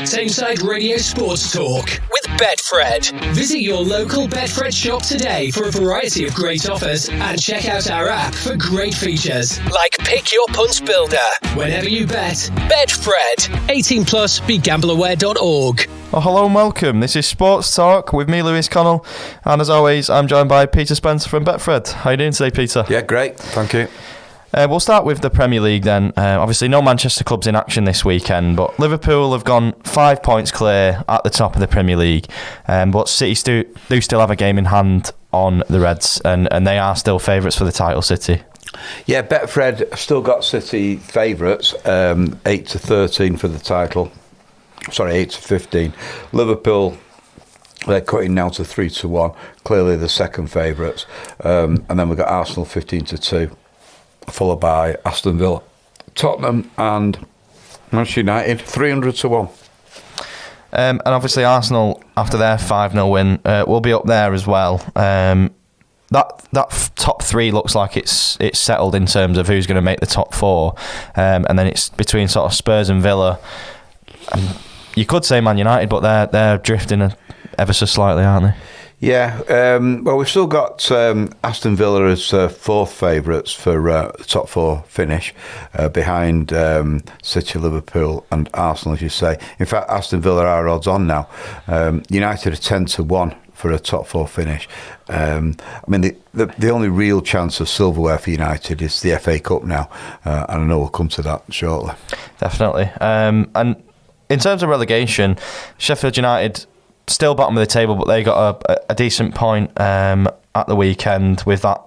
Tameside Radio Sports Talk with Betfred. Visit your local Betfred shop today for a variety of great offers and check out our app for great features like Pick Your Punt Builder. Whenever you bet, Betfred. 18 plus, begambleaware.org. Well, hello and welcome. This is Sports Talk with me, Lewis Connell, and as always, I'm joined by Peter Spencer from Betfred. How are you doing today, Peter? Yeah, great. Thank you. We'll start with the Premier League then. Obviously, no Manchester clubs in action this weekend, but Liverpool have gone 5 points clear at the top of the Premier League. But City do still have a game in hand on the Reds, and they are still favourites for the title, City. Yeah, Betfred still got City favourites, 8-13 for the title. Sorry, 8-15. Liverpool, they're cutting now to 3-1. Clearly the second favourites. And then we've got Arsenal 15-2. Followed by Aston Villa, Tottenham and Manchester United 300-1. And obviously Arsenal, after their 5-0 win, will be up there as well. That top three looks like it's settled in terms of who's going to make the top four. And then it's between sort of Spurs and Villa. And you could say Man United, but they're drifting ever so slightly, aren't they? Yeah, well, we've still got Aston Villa as fourth favourites for the top four finish, behind City, Liverpool and Arsenal, as you say. In fact, Aston Villa are odds on now. United are 10-1 for a top four finish. I mean, the only real chance of silverware for United is the FA Cup now, and I know we'll come to that shortly. Definitely. And in terms of relegation, Sheffield United still bottom of the table, but they got a decent point at the weekend with that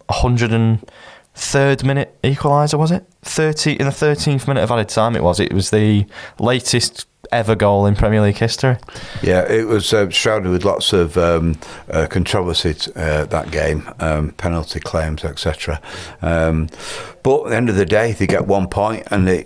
103rd minute equaliser, was it? In the 13th minute of added time it was. It was the latest ever goal in Premier League history. Yeah, it was shrouded with lots of controversy, that game, penalty claims, etc. But at the end of the day, they get 1 point, and they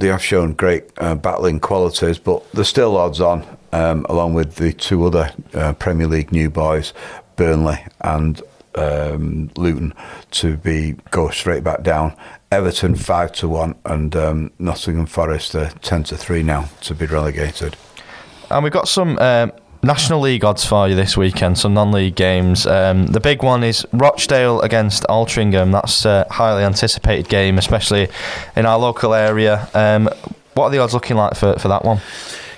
have shown great battling qualities, but they're still odds on, along with the two other Premier League new boys, Burnley and Luton, to go straight back down. Everton 5-1 and Nottingham Forest 10-3 now to be relegated. And we've got some National League odds for you this weekend, some non-league games. The big one is Rochdale against Altrincham. That's a highly anticipated game, especially in our local area. What are the odds looking like for that one?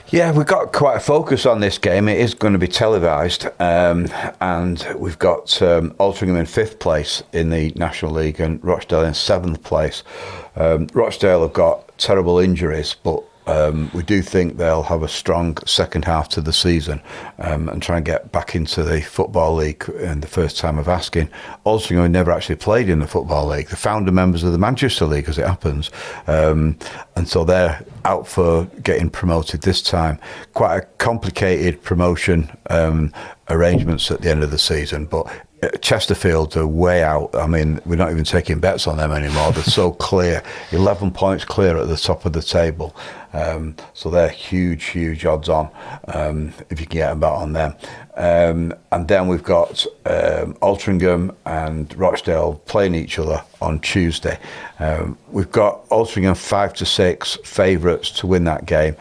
Yeah, we've got quite a focus on this game. It is going to be televised, and we've got Altrincham in 5th place in the National League and Rochdale in 7th place. Rochdale have got terrible injuries, but we do think they'll have a strong second half to the season and try and get back into the Football League in the first time of asking. Altrincham have never actually played in the Football League. The founder members of the Manchester League, as it happens, and so they're out for getting promoted this time. Quite a complicated promotion arrangements at the end of the season, but Chesterfield are way out. I mean, we're not even taking bets on them anymore. They're so clear, 11 points clear at the top of the table. So they're huge odds on, if you can get a bet on them. And then we've got Altrincham and Rochdale playing each other on Tuesday. We've got Altrincham 5-6 favourites to win that game.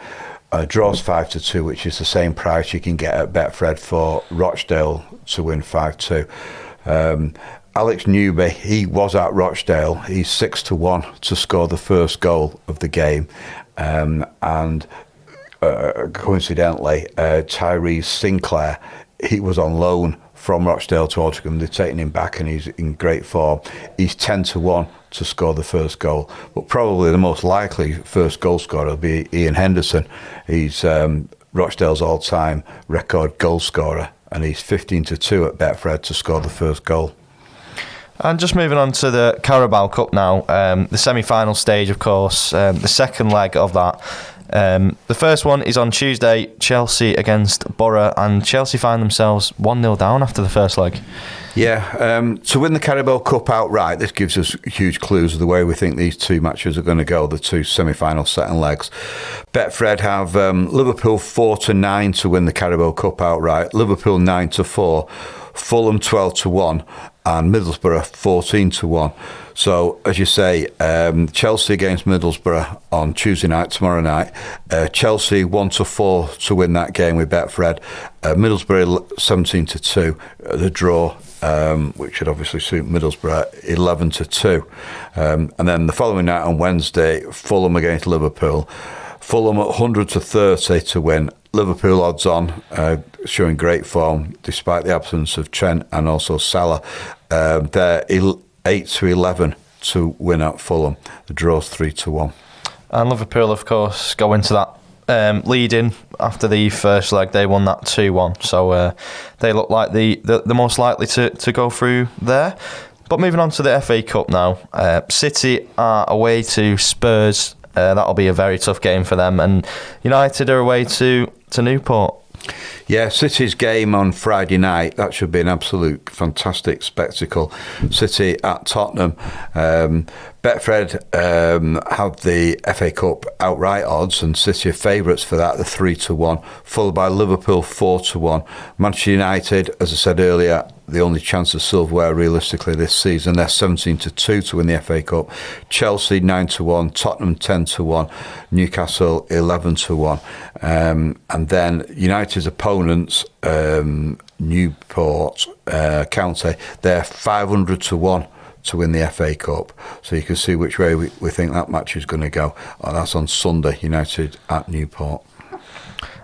Draws 5-2, which is the same price you can get at Betfred for Rochdale to win 5-2. Alex Newby, he was at Rochdale. He's 6-1 to score the first goal of the game. And coincidentally, Tyrese Sinclair, he was on loan from Rochdale to Altrincham. They've taken him back and he's in great form. He's 10-1 to score the first goal. But probably the most likely first goal scorer will be Ian Henderson. He's Rochdale's all-time record goal scorer, and he's 15-2 at Betfred to score the first goal. And just moving on to the Carabao Cup now, the semi-final stage, of course, the second leg of that. The first one is on Tuesday, Chelsea against Borough, and Chelsea find themselves 1-0 down after the first leg. Yeah, to win the Carabao Cup outright, this gives us huge clues of the way we think these two matches are going to go, the two semi-final second legs. Betfred have Liverpool 4-9 to win the Carabao Cup outright, Liverpool 9-4, Fulham 12-1, and Middlesbrough 14-1. So, as you say, Chelsea against Middlesbrough on Tuesday night, tomorrow night. Chelsea 1-4 to win that game with Betfred. Middlesbrough 17-2, the draw, which would obviously suit Middlesbrough, 11-2. And then the following night on Wednesday, Fulham against Liverpool. Fulham at 100-30 to win. Liverpool odds on, showing great form despite the absence of Trent and also Salah. They're 8-11 to win at Fulham. The draw's 3-1. And Liverpool, of course, go into that leading after the first leg. They won that 2-1, so they look like the most likely to go through there. But moving on to the FA Cup now, City are away to Spurs. That'll be a very tough game for them, and United are away to Newport. Yeah, City's game on Friday night, that should be an absolute fantastic spectacle. City at Tottenham. Betfred have the FA Cup outright odds, and City are favourites for that, the 3-1, followed by Liverpool 4-1. Manchester United, as I said earlier, the only chance of silverware realistically this season. They're 17-2 to win the FA Cup. Chelsea 9-1, Tottenham 10-1, Newcastle 11-1. And then United's opponents, Newport County, they're 500-1 to win the FA Cup. So you can see which way we think that match is going to go. And that's on Sunday, United at Newport.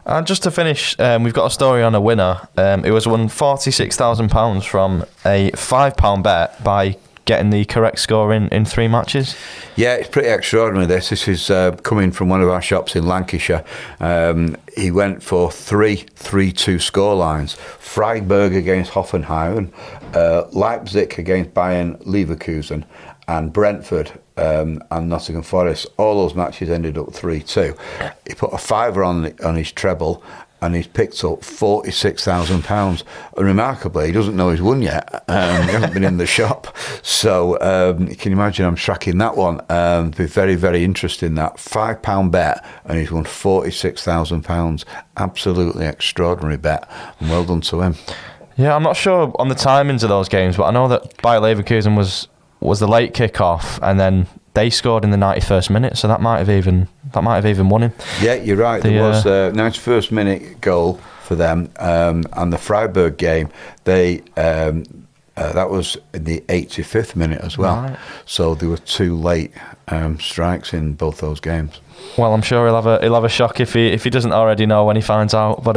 And just to finish, we've got a story on a winner. It was won £46,000 from a £5 bet by getting the correct score in 3 matches. Yeah, it's pretty extraordinary. This is coming from one of our shops in Lancashire. He went for 3-3-2 scorelines. Freiburg against Hoffenheim, Leipzig against Bayern Leverkusen, and Brentford and Nottingham Forest. All those matches ended up 3-2. He put a fiver on his treble, and he's picked up £46,000. And remarkably, he doesn't know he's won yet. He hasn't been in the shop. So you can imagine I'm tracking that one. It'll be very, very interesting, that £5 bet, and he's won £46,000. Absolutely extraordinary bet, and well done to him. Yeah, I'm not sure on the timings of those games, but I know that Bayer Leverkusen was the late kick-off, and then they scored in the 91st minute, so that might have even won him. Yeah, you're right. There was a 91st minute goal for them, and the Freiburg game, they that was in the 85th minute as well. Right. So there were 2 late strikes in both those games. Well, I'm sure he'll have a shock if he doesn't already know when he finds out. But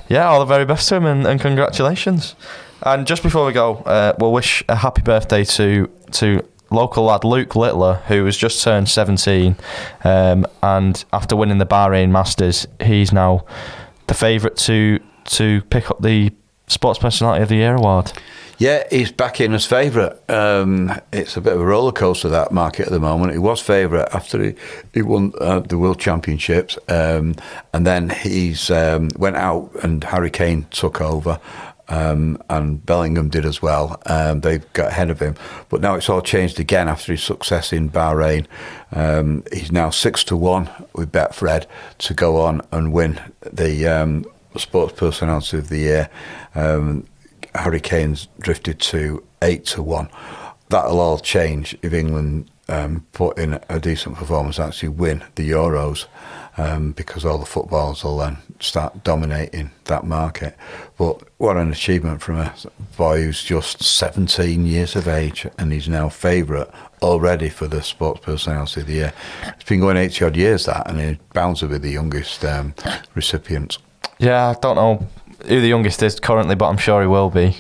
yeah, all the very best to him, and congratulations. And just before we go, we'll wish a happy birthday to local lad Luke Littler, who has just turned 17, and after winning the Bahrain Masters, he's now the favourite to pick up the Sports Personality of the Year award. Yeah, he's back in as favourite. It's a bit of a roller coaster, that market at the moment. He was favourite after he won the World Championships, and then he's went out and Harry Kane took over. And Bellingham did as well. They got ahead of him, but now it's all changed again after his success in Bahrain. He's now 6-1 with Betfred to go on and win the Sports Personality of the Year. Harry Kane's drifted to 8-1. That'll all change if England put in a decent performance, actually win the Euros. Because all the footballers will then start dominating that market. But what an achievement from a boy who's just 17 years of age, and he's now favourite already for the Sports Personality of the Year. It's been going 80 odd years, that, and he's bound to be the youngest recipient. Yeah, I don't know who the youngest is currently, but I'm sure he will be,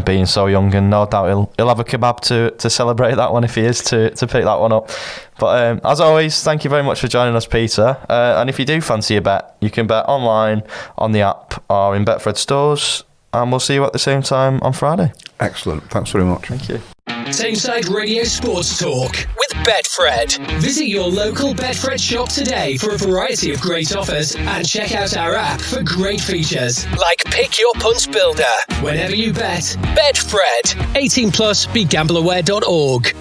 being so young, and no doubt he'll have a kebab to celebrate that one if he is to pick that one up. But as always, thank you very much for joining us, Peter. And if you do fancy a bet, you can bet online, on the app, or in Betfred stores, and we'll see you at the same time on Friday. Excellent. Thanks very much. Thank you. Tameside Radio Sports Talk with Betfred. Visit your local Betfred shop today for a variety of great offers and check out our app for great features like Pick Your Punt Builder. Whenever you bet, Betfred. 18 plus, begambleaware.org.